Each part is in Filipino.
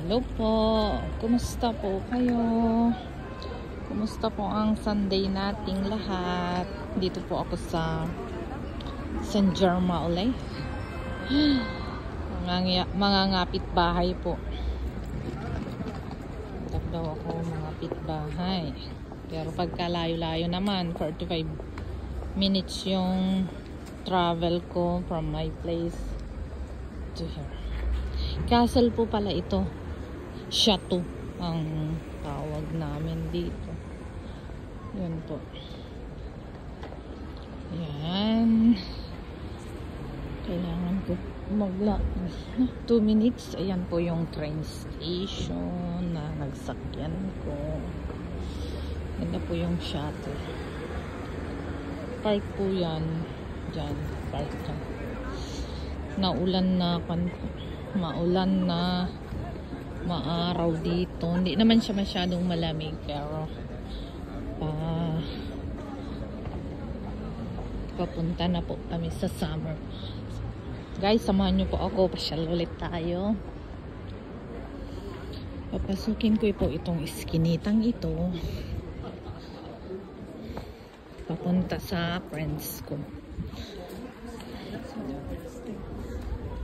Hello po. Kumusta po kayo? Kumusta po ang Sunday nating lahat? Dito po ako sa San Germa ulit. Mga ngapit bahay po. Daw ako mga pitbahay. Pero pagka layo-layo naman, 45 minutes yung travel ko from my place to here. Castle po pala ito. Chateau ang tawag namin dito. Yan po. Yan. Kailangan ko 2 minutes. Ayan po yung train station na nagsakyan ko. Ganda po yung Chateau. Park po yan. Diyan. Park dyan. Maulan na maaraw dito. Hindi naman siya masyadong malamig, pero papunta na po kami sa summer. Guys, samahan nyo po ako. Pasyal ulit tayo. Papasukin ko po itong iskinitang ito. Papunta sa friends ko.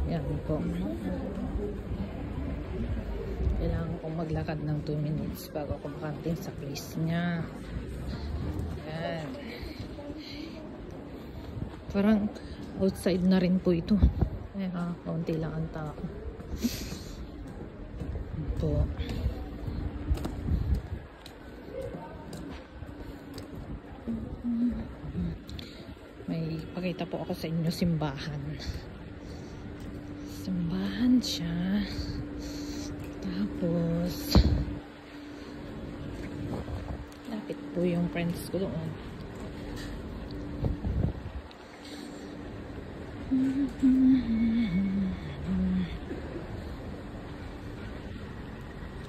Yan po. Kailangan kong maglakad ng 2 minutes bago ako makarating sa place niya. Yan. Parang outside na rin po ito. Kaunti lang ang tao. Po. May pakita po ako sa inyo simbahan. Simbahan siya. Tapos lapit po yung friends ko doon.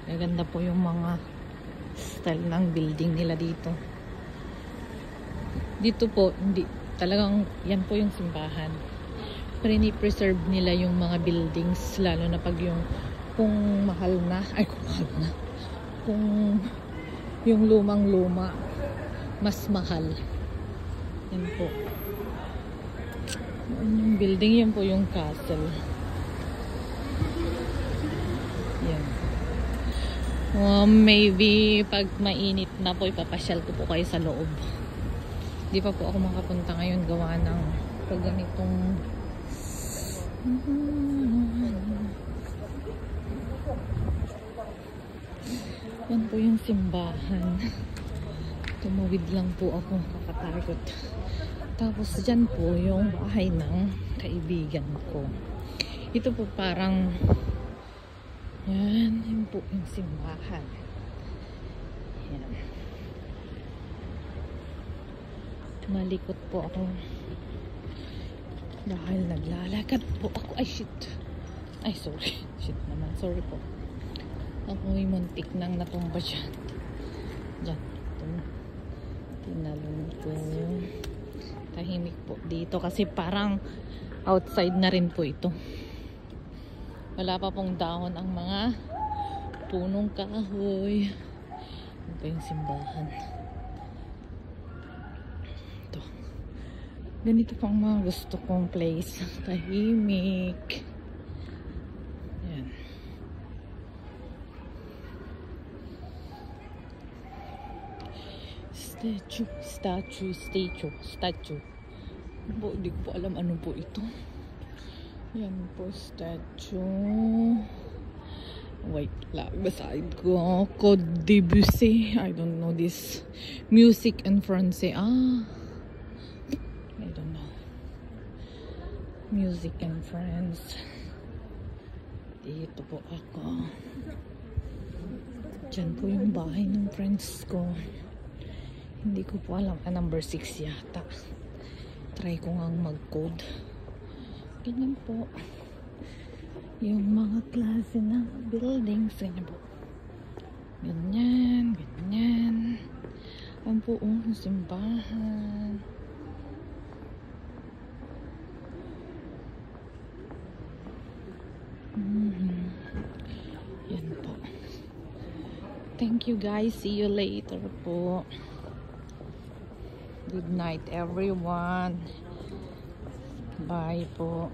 Maganda po yung mga style ng building nila dito. Dito po, hindi talagang yan po yung simbahan. Preserve nila yung mga buildings, lalo na pag yung kung mahal na, kung yung lumang-luma mas mahal. Yan po. Yung building, yan po yung castle. Yan. Maybe pag mainit na po, ipapasyal ko po kayo sa loob. Di pa po ako makapunta ngayon gawa ng pag ganitong yan po yung simbahan. Tumawid lang po ako, kakatakot. Tapos dyan po yung bahay ng kaibigan ko. Ito po parang yan po yung simbahan. Yan. Malikot po ako dahil naglalakad po ako. Ay shit. Ay sorry. Shit naman. Sorry po. Ako'y muntik nang natumba dyan. Dyan. Tinalon ko. Tahimik po dito kasi parang outside na rin po ito. Wala pa pong dahon ang mga punong kahoy. Ano pa yung simbahan? Ito. Ganito pang mga gusto kong place. Tahimik. Yan. Statue. Hindi ko po alam ano po ito. Yan po, statue. Wait lang, beside ko. Code Debussy. I don't know this. Music in Francais. I don't know. Music in France. Dito po ako. Diyan po yung bahay ng friends ko. Hindi ko po alam. Number 6 yata. Try ko ngang mag-code. Ganyan po. Yung mga klase ng buildings. Ganyan po. Ganyan. Ang buong simbahan. Yan po. Thank you guys. See you later po. Good night everyone. Bye po.